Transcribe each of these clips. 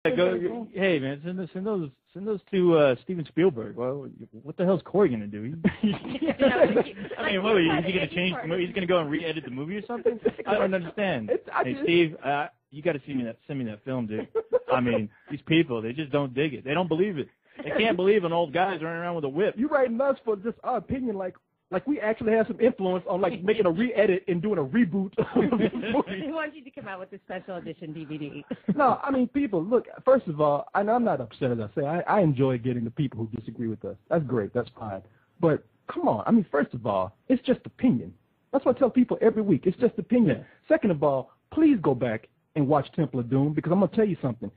Go, hey man, send those to Steven Spielberg. Well, what the hell's Korey gonna do? I mean, what is he gonna change the movie? He's gonna go and re-edit the movie or something? I don't understand. Hey Steve, you got to send me that film, dude. I mean, these people, they just don't dig it. They don't believe it. They can't believe an old guy's running around with a whip. You writing us for just our opinion, like we actually have some influence on like making a re-edit and doing a reboot of this movie. He wants you to come out with a special edition DVD. No, I mean, people, look, first of all, and I'm not upset as I say. I enjoy getting the people who disagree with us. That's great. That's fine. But come on. I mean, first of all, it's just opinion. That's what I tell people every week. It's just opinion. Yeah. Second of all, please go back and watch Temple of Doom, because I'm going to tell you something.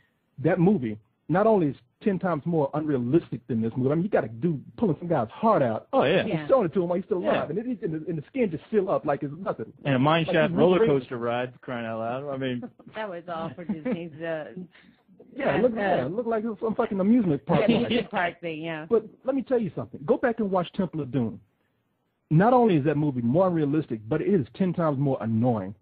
That movie not only is 10 times more unrealistic than this movie. I mean, you got to do pulling some guy's heart out. Oh, yeah. And showing it to him while he's still alive. And, and the skin just fill up like it's nothing. And a mine shaft roller coaster ride, crying out loud. I mean. That was all for Disney's. Yeah, it looked like it was some fucking amusement park. Amusement park thing, yeah. But let me tell you something. Go back and watch Temple of Doom. Not only is that movie more unrealistic, but it is 10 times more annoying.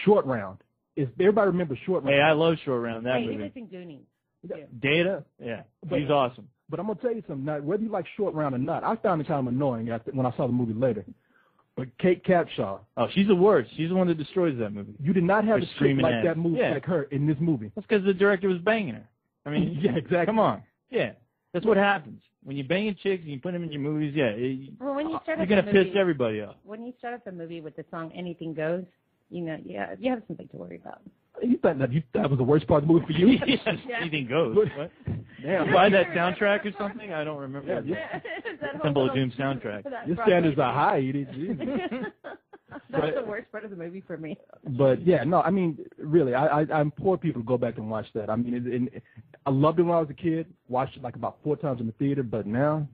Short Round. Everybody remember Short Round? Hey, I love Short Round. That movie. He was in Goonies. Yeah. Data? Yeah. He's awesome. But I'm going to tell you something. Now, whether you like Short Round or not, I found it kind of annoying when I saw the movie later. But Kate Capshaw. Oh, she's the worst. She's the one that destroys that movie. You did not have a chick like that movie, like her, in this movie. That's because the director was banging her. I mean, yeah, exactly. Come on. Yeah. That's what happens. When you're banging chicks and you put them in your movies, well, when you start you're going to piss everybody off. When you start up a movie with the song Anything Goes, you know, you have something to worry about. You thought that was the worst part of the movie for you? Anything goes. What? Damn. You buy that soundtrack or something? I don't remember. That Temple of Doom soundtrack. Your standards are high. That's the worst part of the movie for me. But yeah, no, I mean, really, I implore people to go back and watch that. I mean, I loved it when I was a kid. Watched it like about 4 times in the theater, but now,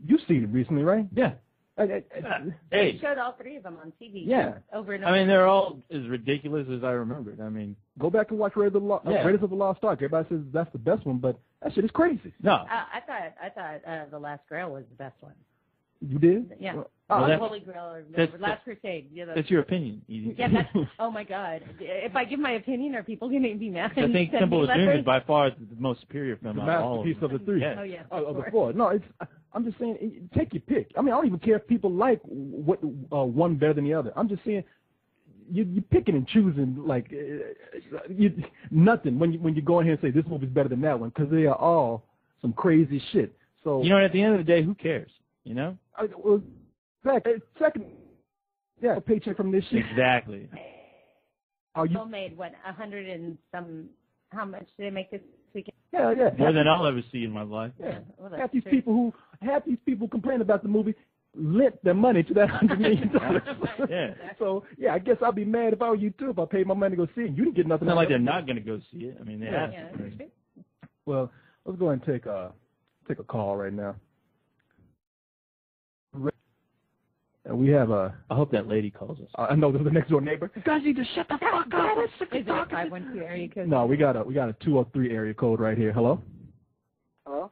you've seen it recently, right? Yeah. They showed all 3 of them on TV. Yeah. Over and over. I mean, they're all as ridiculous as I remembered. I mean, go back and watch Raiders of the Lost Ark. Everybody says that's the best one, but that shit is crazy. No. I thought The Last Grail was the best one. You did? Yeah. Holy Grail or Last Crusade. Yeah, that's your opinion. Yeah, oh my God. If I give my opinion, are people going to be mad? I think Temple of Doom is by far the most superior film out of all of them. Masterpiece of the 3. Yeah. Oh, yeah. Of the 4. No, I'm just saying, take your pick. I mean, I don't even care if people like one better than the other. I'm just saying, you're picking and choosing like nothing when you go in here and say this movie's better than that one, because they are all some crazy shit. So at the end of the day, who cares? Second, a paycheck from this shit. Exactly. You made what, 100 and some? How much did they make this weekend? Yeah. More than I'll ever see in my life. Yeah. Well, half these people complain about the movie lent their money to that $100 million. Yeah. So I guess I'd be mad if I were you too if I paid my money to go see it. You didn't get nothing. It's not like they're not going to go see it. I mean, they have to. Well, let's go ahead and take a call right now. We have I hope that lady calls us. I know, the next door neighbor. You guys need to shut the fuck up. Is it a 512 area code? No, we got a 203 area code right here. Hello. Hello.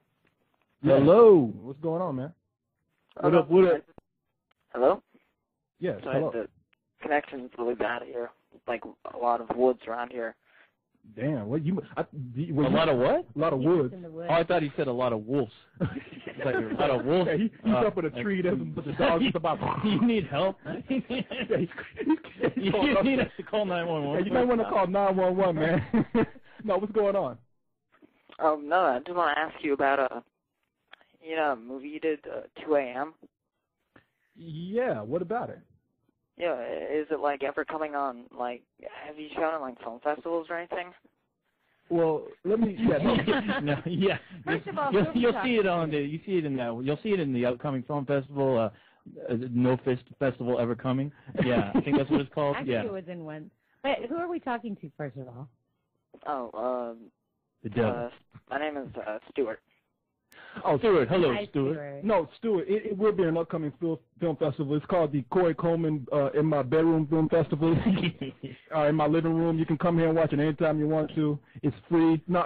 Hello. What's going on, man? What up? Hello. Yes. Sorry, hello. the connection's really bad here. Like a lot of woods around here. Damn, what a lot of what? A lot of woods. Oh, I thought he said a lot of wolves. Like a lot of wolves. Yeah, he's up in a tree. But the dog's about. You need help? You need us to call 911. You might want to call 911, man. No, what's going on? No, I just want to ask you about a movie you did, 2 a.m. Yeah, what about it? Yeah, is it like ever coming on? Like, have you shown it like film festivals or anything? Well, let me. Yeah. First of all, you'll see it on you'll see it in the upcoming film festival. No Festival Ever Coming. Yeah, I think that's what it's called. Actually, it was in one. But who are we talking to first of all? Oh, the devil. My name is Stuart. Oh, Stuart. Hello, Hi, Stuart. No, Stuart, it will be an upcoming film festival. It's called the Corey Coleman in My Bedroom Film Festival. In my living room. You can come here and watch it anytime you want to. It's free. No,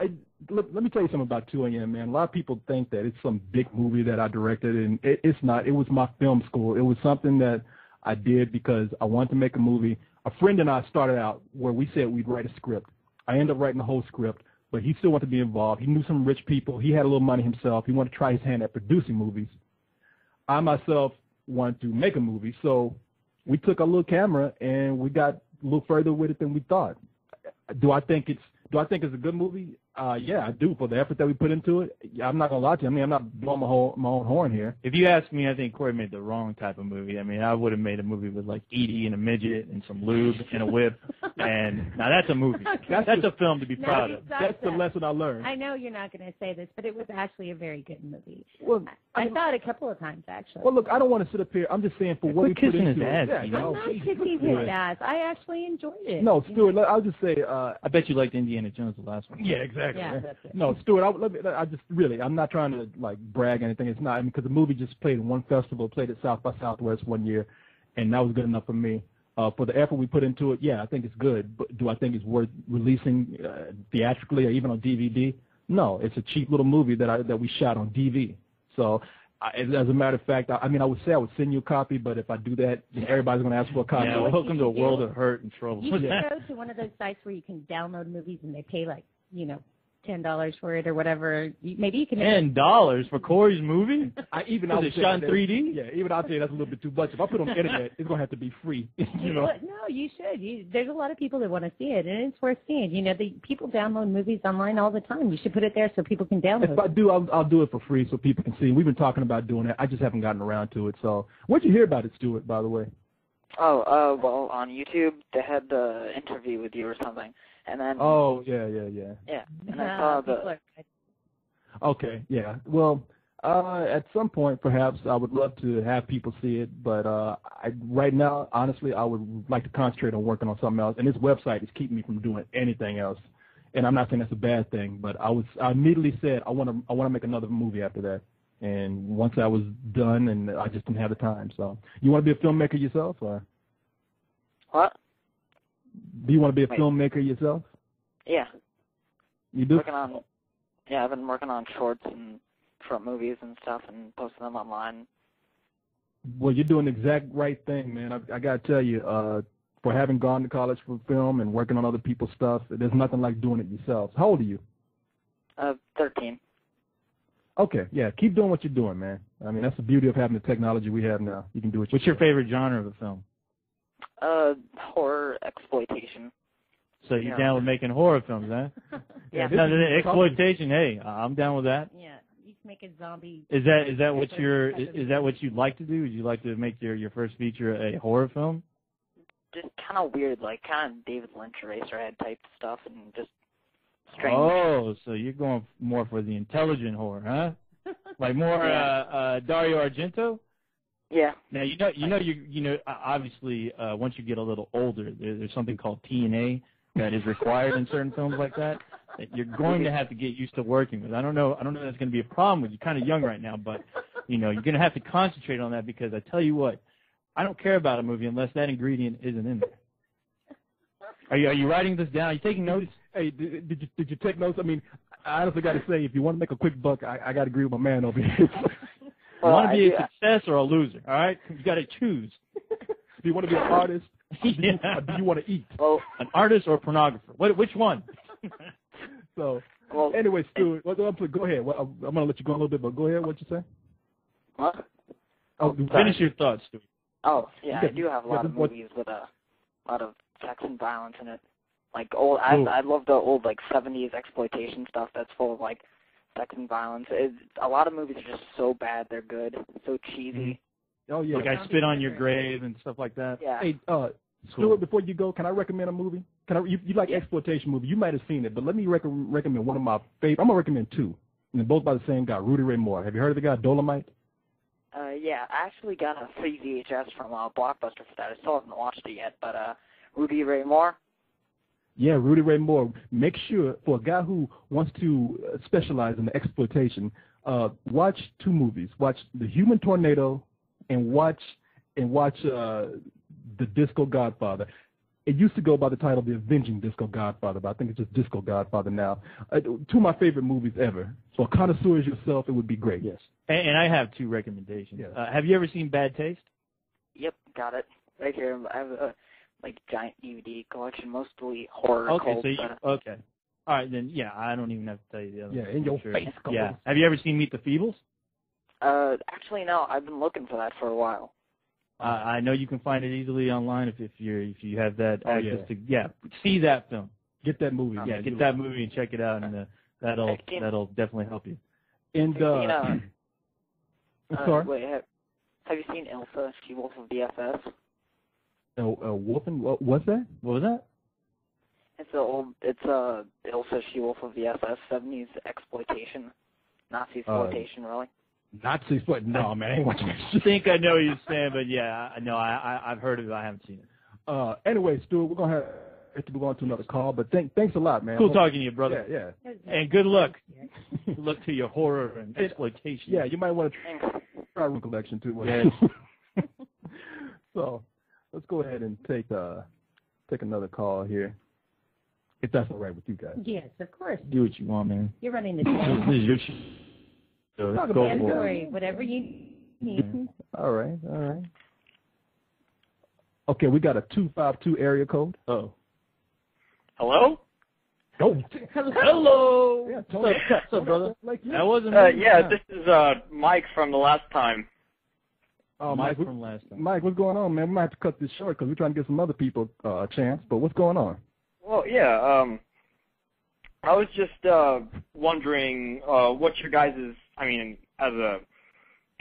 let me tell you something about 2 a.m., man. A lot of people think that it's some big movie that I directed, and it's not. It was my film school. It was something that I did because I wanted to make a movie. A friend and I started out where we said we'd write a script. I ended up writing the whole script. but he still wanted to be involved. He knew some rich people. He had a little money himself. He wanted to try his hand at producing movies. I myself wanted to make a movie, so we took a little camera and we got a little further with it than we thought. Do I think it's a good movie? Yeah, I do, for the effort that we put into it. I'm not going to lie to you. I mean, I'm not blowing my own horn here. If you ask me, I think Korey made the wrong type of movie. I mean, I would have made a movie with, like, Edie and a midget and some lube and a whip. And now that's a movie. That's a film to be proud of. That's the lesson I learned. I know you're not going to say this, but it was actually a very good movie. Well, I saw it a couple of times, actually. Well, look, I don't want to sit up here. I'm just saying for what we put into it. Ass, I'm not kissing his ass. I actually enjoyed it. No, Stuart, I'll just say. I bet you liked Indiana Jones, the last one. Yeah, exactly. Yeah, that's it. No, Stuart, I'm not trying to, like, brag or anything. It's not, because the movie just played in one festival, played at South by Southwest one year, and that was good enough for me. For the effort we put into it, yeah, I think it's good. But do I think it's worth releasing theatrically or even on DVD? No, it's a cheap little movie that we shot on DV. So, as a matter of fact, I would say I would send you a copy, but if I do that, then everybody's going to ask for a copy. Yeah, welcome to a world of hurt and trouble. You should go to one of those sites where you can download movies and they pay, like, $10 for it or whatever. Maybe you can. $10 for Korey's movie? Even it shot in 3D? Yeah, even I'll tell you that's a little bit too much. If I put it on the internet, it's going to have to be free. No, you should. There's a lot of people that want to see it, and it's worth seeing. The people download movies online all the time. You should put it there so people can download it. If I do, I'll do it for free so people can see. We've been talking about doing it. I just haven't gotten around to it. So, where'd you hear about it, Stuart, by the way? Oh, well, on YouTube, they had the interview with you or something. And then. Oh, yeah. Yeah, and I saw the. Okay, yeah. Well, at some point, perhaps, I would love to have people see it, but right now, honestly, I would like to concentrate on working on something else, and this website is keeping me from doing anything else. And I'm not saying that's a bad thing, but I immediately said I want to make another movie after that. And once I was done, and I just didn't have the time. So, you want to be a filmmaker yourself, or? What? Do you want to be a filmmaker yourself? Yeah. You do? I've been working on shorts and short movies and stuff and posting them online. Well, you're doing the exact right thing, man. I got to tell you, for having gone to college for film and working on other people's stuff, there's nothing like doing it yourself. How old are you? 13. Okay, yeah. Keep doing what you're doing, man. I mean, that's the beauty of having the technology we have now. You can do it. What's your favorite genre of a film? Horror exploitation. So you're down with making horror films, huh? Yeah. Exploitation. Hey, I'm down with that. Yeah, you can make a zombie. Is that what you'd like to do? Would you like to make your first feature a horror film? Just kind of weird, like kind of David Lynch Eraserhead type stuff, and just strange. Oh, so you're going more for the intelligent horror, huh? Like more Dario Argento? Yeah. Now obviously once you get a little older, there's something called TNA that is required in certain films like that you're going to have to get used to working with. I don't know if that's going to be a problem with you. You're kind of young right now, but you're going to have to concentrate on that, because I tell you what, I don't care about a movie unless that ingredient isn't in there. Are you writing this down? Are you taking notes? Hey, did you take notes? I mean, I honestly got to say, if you want to make a quick buck, I got to agree with my man over here. You want to be a success or a loser, all right? You got to choose. Do you want to be an artist? Or do you want to eat? Well, an artist or a pornographer? Which one? So, anyway, Stuart, go ahead. I'm going to let you go a little bit, but go ahead. What you say? What? Oh, finish your thoughts, Stuart. Oh, yeah, I do have a lot of movies with a lot of sex and violence in it. Like old, I love the old 70s exploitation stuff that's full of sex and violence. A lot of movies are just so bad they're good, so cheesy. Oh yeah, like I Spit on Your Grave and stuff like that. Yeah. Hey, Stuart, before you go, can I recommend a movie? You like exploitation movie? You might have seen it, but let me recommend one of my favorite. I'm gonna recommend two, and they're both by the same guy, Rudy Ray Moore. Have you heard of the guy Dolomite? Yeah, I actually got a free VHS from Blockbuster for that. I still haven't watched it yet, but Rudy Ray Moore. Yeah, Rudy Ray Moore. Make sure, for a guy who wants to specialize in the exploitation, watch two movies. Watch The Human Tornado and watch The Disco Godfather. It used to go by the title The Avenging Disco Godfather, but I think it's just Disco Godfather now. Two of my favorite movies ever. For connoisseurs yourself, it would be great. Yes. And I have two recommendations. Yes. Have you ever seen Bad Taste? Yep, got it. Right here. I have a giant DVD collection, mostly horror. Okay, cult, okay. All right, then, yeah, I don't even have to tell you the other one. Yeah, in your face. Yeah. Have you ever seen Meet the Feebles? Actually, no. I've been looking for that for a while. I know you can find it easily online if you have that access to. Yeah, see that film. Get that movie. Yeah, get that movie and check it out, and that'll definitely help you. And sorry. Wait, have you seen Ilsa, She-Wolf of the SS? Wolfen? What's that? What was that? It's Ilsa, She-Wolf of the SS, 70s exploitation, Nazi exploitation, really. Nazis, but no, man, I ain't watching that shit. I think I know what you're saying, but yeah, I've heard of it. I haven't seen it. Anyway, Stuart, we're gonna have to move on to another call, but thanks a lot, man. Cool talking to you, brother. Yeah. And good luck. Good luck to your horror and exploitation. Yeah, you might want to try room collection too. Yeah. So let's go ahead and take another call here, if that's all right with you guys. Yes, of course. Do what you want, man. You're running the show. This is your show. So let's go for it. Whatever you need. All right. Okay, we got a 252 area code. Oh. Hello? Go. Hello. Yeah, Tony. What's up, brother? That wasn't This is Mike from the last time. Oh, Mike from last time. Mike, what's going on, man? We might have to cut this short because we're trying to give some other people a chance. But what's going on? Well, yeah. I was just wondering what your guys' as a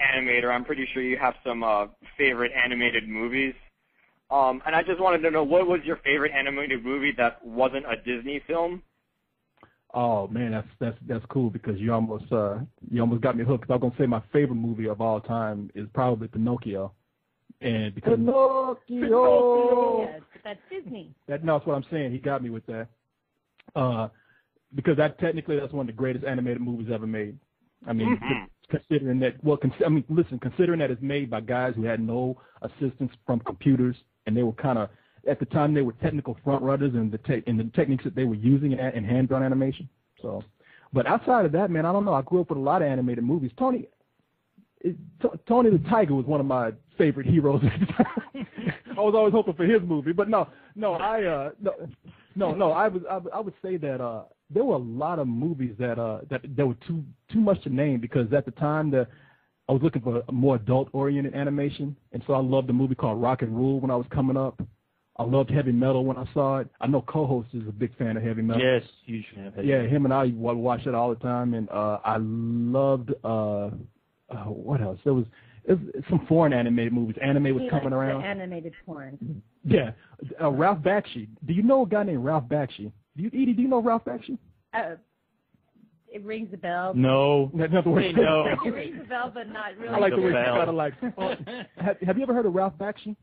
animator, I'm pretty sure you have some favorite animated movies. And I just wanted to know, what was your favorite animated movie that wasn't a Disney film? Oh man, that's cool because you almost got me hooked. I was gonna say my favorite movie of all time is probably Pinocchio, and because Pinocchio. Yes, but that's Disney. That's what I'm saying. He got me with that. Because that's one of the greatest animated movies ever made. I mean, considering that, considering that it's made by guys who had no assistance from computers, and they were kind of, at the time, they were technical front runners in the techniques that they were using in hand-drawn animation. So, but outside of that, man, I don't know. I grew up with a lot of animated movies. Tony the Tiger was one of my favorite heroes at the time. I was always hoping for his movie, but I would say that there were a lot of movies that were too much to name because at the time I was looking for a more adult-oriented animation, and so I loved a movie called Rock and Roll when I was coming up. I loved Heavy Metal when I saw it. I know co-host is a big fan of Heavy Metal. Yes, huge fan of Heavy Metal. Yeah, him and I watch it all the time, and I loved what else? There was some foreign animated movies. Anime was coming around. The animated porn. Yeah, Ralph Bakshi. Do you know a guy named Ralph Bakshi? Edie, do you know Ralph Bakshi? It rings a bell. No. It rings a bell, but not really. I like the way you kind of like. Have you ever heard of Ralph Bakshi?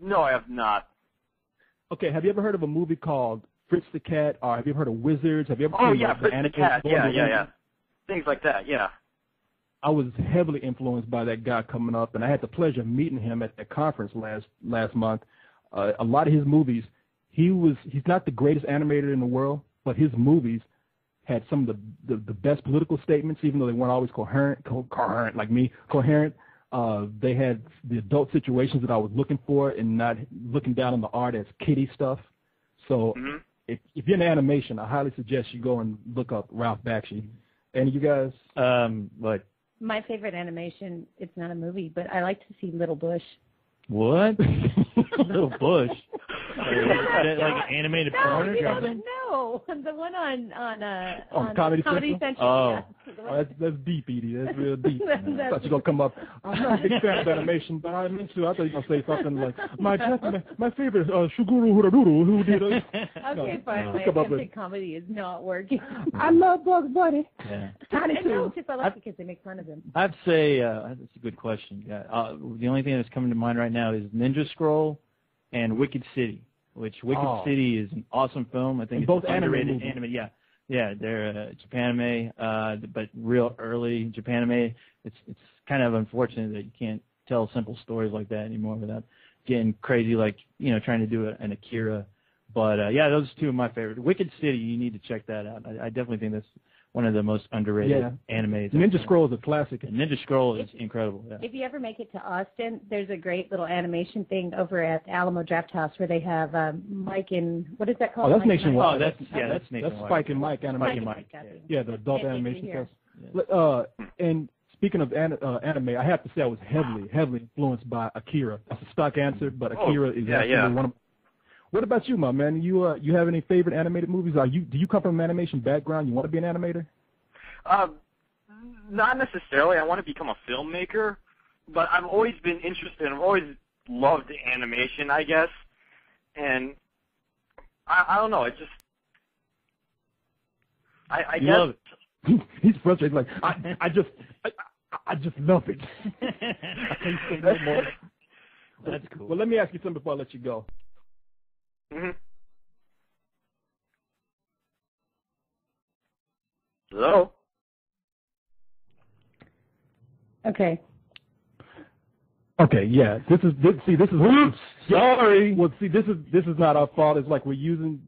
No, I have not. Okay, have you ever heard of a movie called Fritz the Cat, or have you ever heard of Wizards? Have you ever seen Fritz the Cat, yeah. Things like that, yeah. I was heavily influenced by that guy coming up, and I had the pleasure of meeting him at that conference last month. A lot of his movies, he's not the greatest animator in the world, but his movies had some of the best political statements, even though they weren't always coherent like me, coherent. They had the adult situations that I was looking for and not looking down on the art as kiddie stuff. So if you're in animation, I highly suggest you go and look up Ralph Bakshi. And you guys? What? My favorite animation, it's not a movie, but I like to see Little Bush. What? Little Bush? Is that like an animated porn or something? No, the one on Comedy Central. Oh, that's deep, Edie. That's real deep. I thought you were going to come up. I'm not a big fan of animation, but I thought you were going to say something like, my favorite, Shuguru Huraduru, who did it. Okay, fine. Comedy is not working. I love Bugs Bunny. Yeah. I like because they make fun of him. I'd say, that's a good question. Yeah. The only thing that's coming to mind right now is Ninja Scroll and Wicked City, which Wicked City is an awesome film. I think both it's underrated anime. Yeah, they're Japanime, but real early Japanime. It's kind of unfortunate that you can't tell simple stories like that anymore without getting crazy, like trying to do an Akira But yeah, those are two of my favorites. Wicked City, you need to check that out. I definitely think that's one of the most underrated animes. Ninja Scroll is a classic. And Ninja Scroll is incredible. Yeah. If you ever make it to Austin, there's a great little animation thing over at Alamo Draft House where they have Mike and what is that called? Oh, that's Nationwide. Oh, that's Nationwide. That's Spike and Mike animation. Spike and Mike. Yeah, the adult animation stuff. And speaking of anime, I have to say I was heavily influenced by Akira. That's a stock answer, but Akira is actually one of. What about you, my man? You have any favorite animated movies? Do you come from an animation background? You want to be an animator? Not necessarily. I want to become a filmmaker, but I've always been interested. I've always loved animation, I guess. And I don't know. It just I guess. Love it. He's frustrated. Like I just love it. I can't say no more. That's cool. Well, let me ask you something before I let you go. Mm-hmm. Hello? Okay, yeah. This is sorry. Well, see, this is not our fault. It's like we're using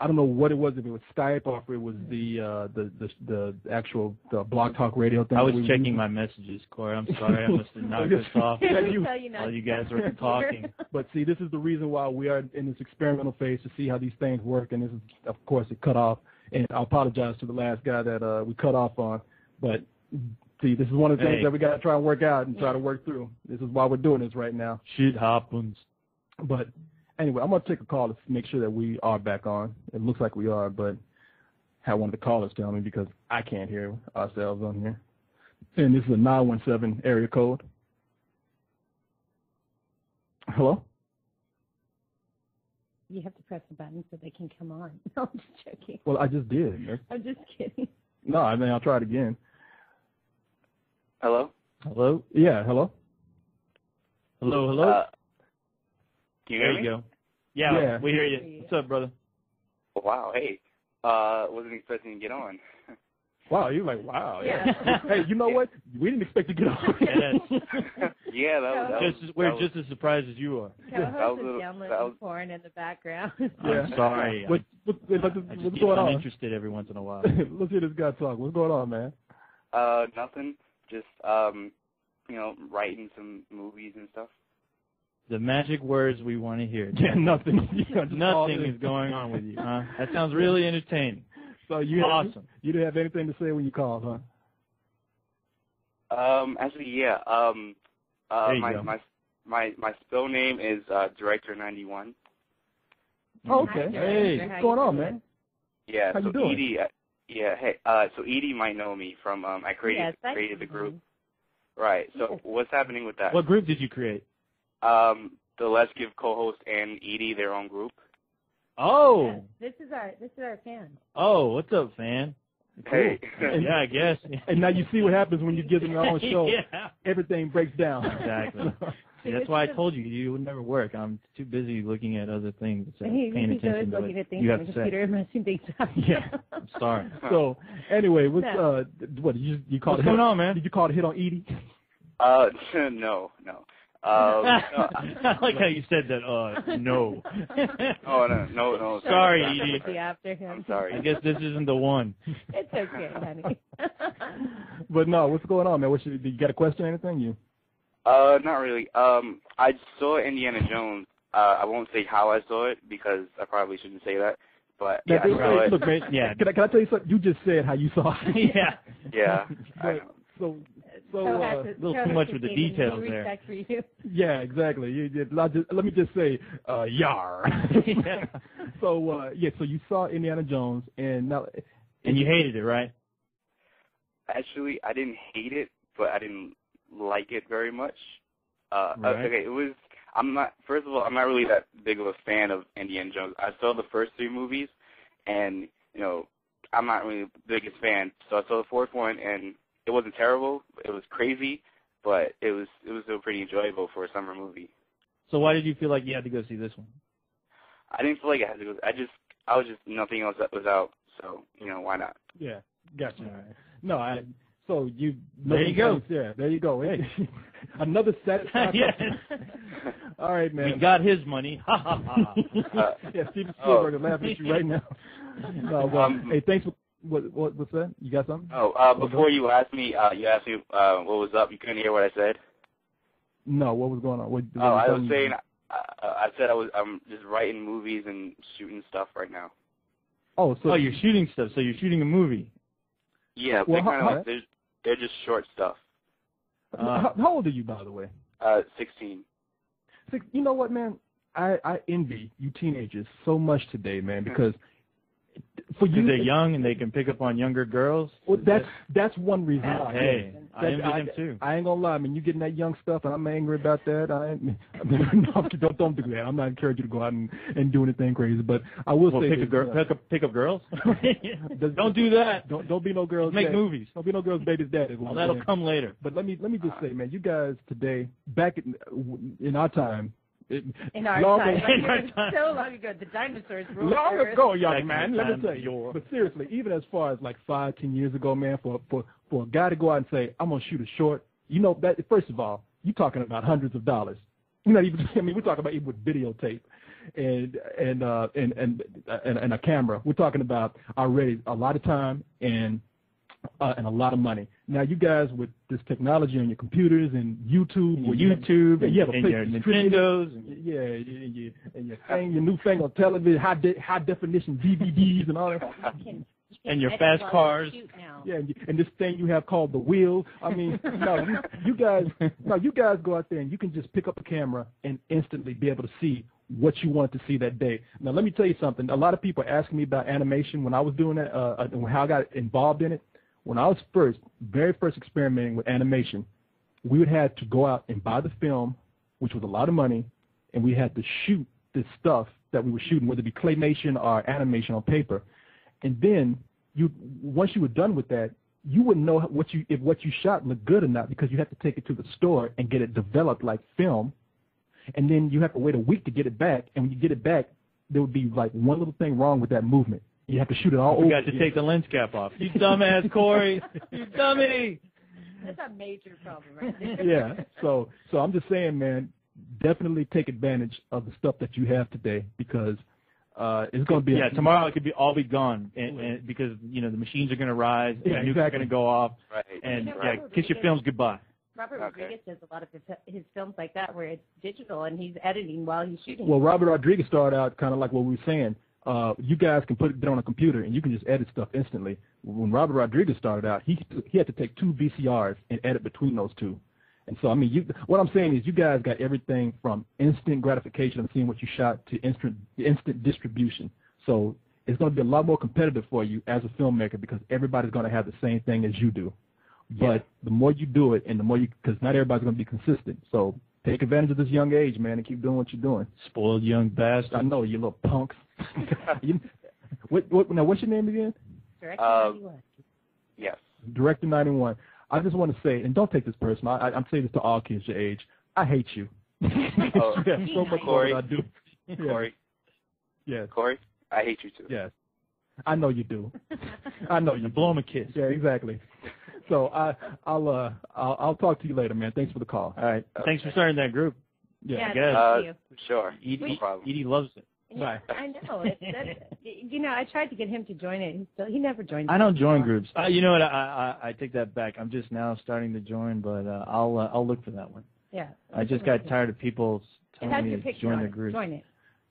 I don't know what it was, if it was Skype or if it was the actual Blog Talk Radio thing. I was checking my messages, Corey. I'm sorry. I must have knocked this off while you guys were talking. But see, this is the reason why we are in this experimental phase to see how these things work. And this is, of course, it cut off. And I apologize to the last guy that we cut off on. But see, this is one of the things that we got to try and work out and try to work through. This is why we're doing this right now. Shit happens. But anyway, I'm going to take a call to make sure that we are back on. It looks like we are, but have one of the callers tell me because I can't hear ourselves on here. And this is a 917 area code. Hello? You have to press the button so they can come on. No, I'm just joking. Well, I just did. I'm just kidding. No, I mean, I'll try it again. Hello? Hello? Yeah, hello? Hello? Can you hear there you me? go. Yeah, we hear you. What's up, brother? Wow, hey. Wasn't expecting to get on. Wow, you're like, wow. Yeah. Hey, you know what? We didn't expect to get on. Yeah, that was we're just as surprised as you are. Co-host is downloading porn in the background. I'm sorry. What's going on? I'm interested every once in a while. Let's hear this guy talk. What's going on, man? Nothing. Just, writing some movies and stuff. The magic words we want to hear. Yeah, nothing. Nothing is going on with you, huh? That sounds really entertaining. So awesome. You didn't have anything to say when you called, huh? Actually, yeah. My Spll name is Director91. Oh, okay. Hey, what's going on, man? Yeah. How you doing? Edie. Hey. So Edie might know me from I created the group. Right. So what's happening with that? What group did you create? The Let's Give co-host and Edie their own group. Oh. This is our fan. Oh, what's up, fan? Cool. Hey. Yeah, I guess. And now you see what happens when you give them your own show. Yeah. Everything breaks down. Exactly. See, that's why I told you would never work. I'm too busy looking at other things, paying attention to what you have to say. Messing things up. Yeah, I'm sorry. So, anyway, what you called? What's going on, man? Did you call to hit on Edie? No. I like how you said that. No. Oh no. Sorry, Edie. After him. I'm sorry. I guess this isn't the one. It's okay, honey. But no, what's going on, man? You got a question or anything? You? Not really. I saw Indiana Jones. I won't say how I saw it because I probably shouldn't say that. But yeah, I saw it. Look, man. Yeah. Can I tell you something? You just said how you saw it. Yeah. Yeah. So a little too much with the details there. For you. Yeah, exactly. Let me just say, yar. Yeah. So you saw Indiana Jones, and you hated it, right? Actually, I didn't hate it, but I didn't like it very much. Right. Okay, First of all, I'm not really that big of a fan of Indiana Jones. I saw the first 3 movies, and I'm not really the biggest fan. So I saw the 4th one, and it wasn't terrible. It was crazy, but it was still pretty enjoyable for a summer movie. So why did you feel like you had to go see this one? I didn't feel like I had to go. I was just nothing else that was out. So why not? Yeah, gotcha. All right. No, So there you go. Yeah, there you go. Hey, another satisfaction. All right, man. We got his money. Ha ha ha. Yeah, Steven Spielberg is laughing at you right now. No, well, hey, thanks for what's that? You got something? Before you asked me what was up. You couldn't hear what I said. No, what was going on? I was saying, I said I'm just writing movies and shooting stuff right now. Oh, so you're shooting stuff. So you're shooting a movie. Yeah, well, they're just short stuff. How old are you, by the way? 16. You know what, man? I envy you teenagers so much today, man, because for you, they're young and they can pick up on younger girls. Well, that's one reason why. Hey, I envy them too. I ain't gonna lie, man. You getting that young stuff, and I'm angry about that. Don't do that. I'm not encouraging you to go out and do anything crazy, but I will say pick up girls. Don't do that. Don't be no girls. Make daddy. Movies. Don't be no girls' baby's daddy. Well, that'll come later. But let me just say, man, you guys today, back in our time. In our time, so long ago, the dinosaurs ruled long Earth. ago, young man, let me tell you. But seriously, even as far as like 5-10 years ago, man, for a guy to go out and say, I'm gonna shoot a short, you know, that first of all, you're talking about hundreds of dollars. You're not even. I mean, we're talking about even with videotape and a camera. We're talking about already a lot of time and a lot of money. Now, you guys with this technology on your computers and YouTube, and your Nintendos, and your newfangled television, high definition DVDs and all that. And your fast cars. Yeah, and this thing you have called the wheel. I mean, you guys go out there and you can just pick up a camera and instantly be able to see what you want to see that day. Now, let me tell you something. A lot of people are asking me about animation when I was doing that, how I got involved in it. When I was very first experimenting with animation, we would have to go out and buy the film, which was a lot of money, and we had to shoot this stuff that we were shooting, whether it be claymation or animation on paper. And then once you were done with that, you wouldn't know if what you shot looked good or not because you have to take it to the store and get it developed like film, and then you have to wait a week to get it back. And when you get it back, there would be like one little thing wrong with that movement. You have to shoot it all over. You got to take the lens cap off. You dumbass, Corey. You dummy. That's a major problem right there. Yeah. So I'm just saying, man, definitely take advantage of the stuff that you have today because it's going to be. Yeah, tomorrow it could be all be gone, and because the machines are going to rise, and nukes are going to go off, right. And kiss your films goodbye. Robert Rodriguez does a lot of his films like that where it's digital and he's editing while he's shooting. Well, Robert Rodriguez started out kind of like what we were saying. You guys can put it on a computer and you can just edit stuff instantly. When Robert Rodriguez started out, he had to take 2 VCRs and edit between those two. And so, I mean, what I'm saying is you guys got everything from instant gratification of seeing what you shot to instant distribution. So it's going to be a lot more competitive for you as a filmmaker because everybody's going to have the same thing as you do. But the more you do it and the more because not everybody's going to be consistent. So take advantage of this young age, man, and keep doing what you're doing. Spoiled young bastard. I know, you little punks. Now, what's your name again? Director 91. Yes. Director 91. I just want to say, and don't take this personal. I'm saying this to all kids your age. I hate you. So much more than I do. Corey. Yes. Corey, I hate you too. Yes. I know you do. I know you. Blow him a kiss. Yeah, exactly. So I'll talk to you later, man. Thanks for the call. All right. Thanks for starting that group. Yeah, I guess. Sure. No problem. Edie loves it. Bye. I know. I tried to get him to join it. He never joined. I don't join groups. You know what? I take that back. I'm just now starting to join, but I'll look for that one. Yeah. I just got tired of people telling me to join the group. Join it.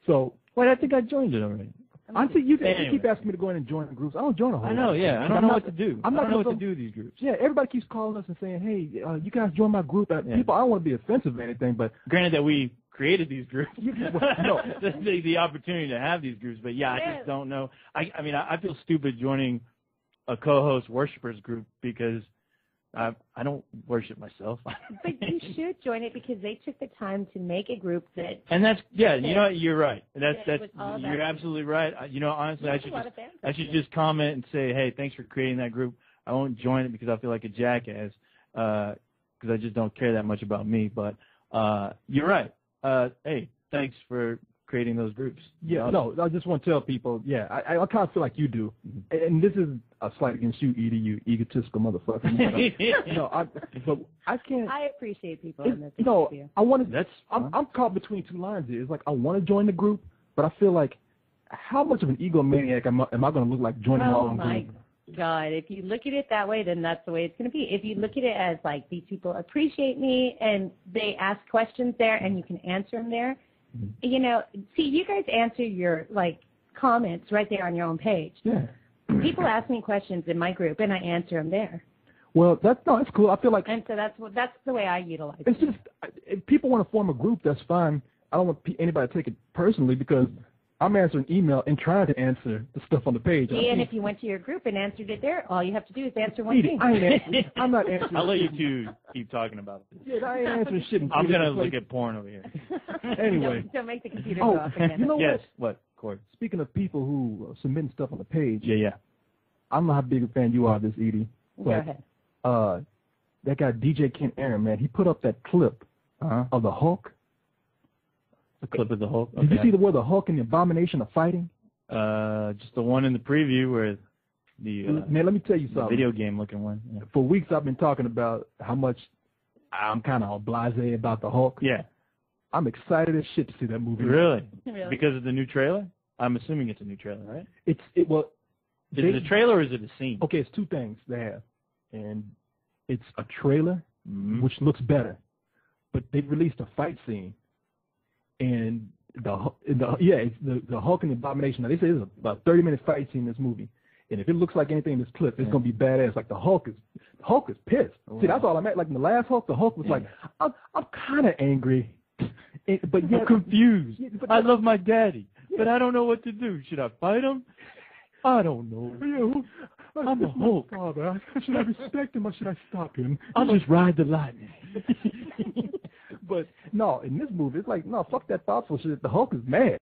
So, well, I think I joined it already. Honestly, you keep asking me to go in and join the groups. I don't join a whole lot. I know, yeah. I don't know what to do. I don't know what to do with these groups. Yeah, everybody keeps calling us and saying, hey, you guys join my group. People, I don't want to be offensive or anything, but... Granted that we created these groups. No. the opportunity to have these groups, but I just don't know. I mean, I feel stupid joining a co-host worshipers group because I don't worship myself. But you should join it because they took the time to make a group that. And that's you know what, you're right. You're absolutely right. Honestly, I should just comment and say, hey, thanks for creating that group. I won't join it because I feel like a jackass because I just don't care that much about me. But you're right. Hey, thanks for creating those groups. Yeah, no, I just want to tell people, yeah, I kind of feel like you do. And this is a slight against you, Edie, you egotistical motherfucker. But I can't. I appreciate people in this. No, I want to. I'm caught between two lines here. It's like I want to join the group, but I feel like how much of an egomaniac am I going to look like joining my own group? God, if you look at it that way, then that's the way it's going to be. If you look at it as like these people appreciate me and they ask questions there and you can answer them there, you know, see, you guys answer your like comments right there on your own page. Yeah. People ask me questions in my group and I answer them there. Well, that's cool. I feel like, and so that's the way I utilize it. It's just if people want to form a group, that's fine. I don't want anybody to take it personally because I'm answering email and trying to answer the stuff on the page. And if you went to your group and answered it there, all you have to do is answer one thing. I'm not answering. I'll let you two keep talking about this. Yeah, I ain't answering shit. I'm going to look at porn over here. Anyway. Don't make the computer go off again. You know yes, what, Corey? Speaking of people who submitting stuff on the page. Yeah. I don't know how big a fan you are of this, Edie. Go ahead. That guy, DJ Kent Aaron, man, he put up that clip of the Hulk. The clip of the Hulk? Okay. Did you see where the Hulk and the Abomination are fighting? Just the one in the preview where the man, let me tell you something. Video game looking one. Yeah. For weeks I've been talking about how much I'm kind of blasé about the Hulk. Yeah. I'm excited as shit to see that movie. Really? Because of the new trailer? I'm assuming it's a new trailer, right? Is it a trailer or is it a scene? Okay, it's two things they have. And it's a trailer, which looks better. But they released a fight scene. And the Hulk and the Abomination. Now, they say it's about a 30-minute fight scene in this movie. And if it looks like anything in this clip, it's going to be badass. Like, the Hulk is pissed. Oh, see, that's all I'm at. Like, in the last Hulk, the Hulk was like, I'm kind of angry. But I'm confused. I love my daddy, but I don't know what to do. Should I fight him? I don't know. I'm a Hulk. Father. Should I respect him or should I stop him? I'll just ride the lightning. But, no, in this movie, it's like, no, fuck that thoughtful shit. The Hulk is mad.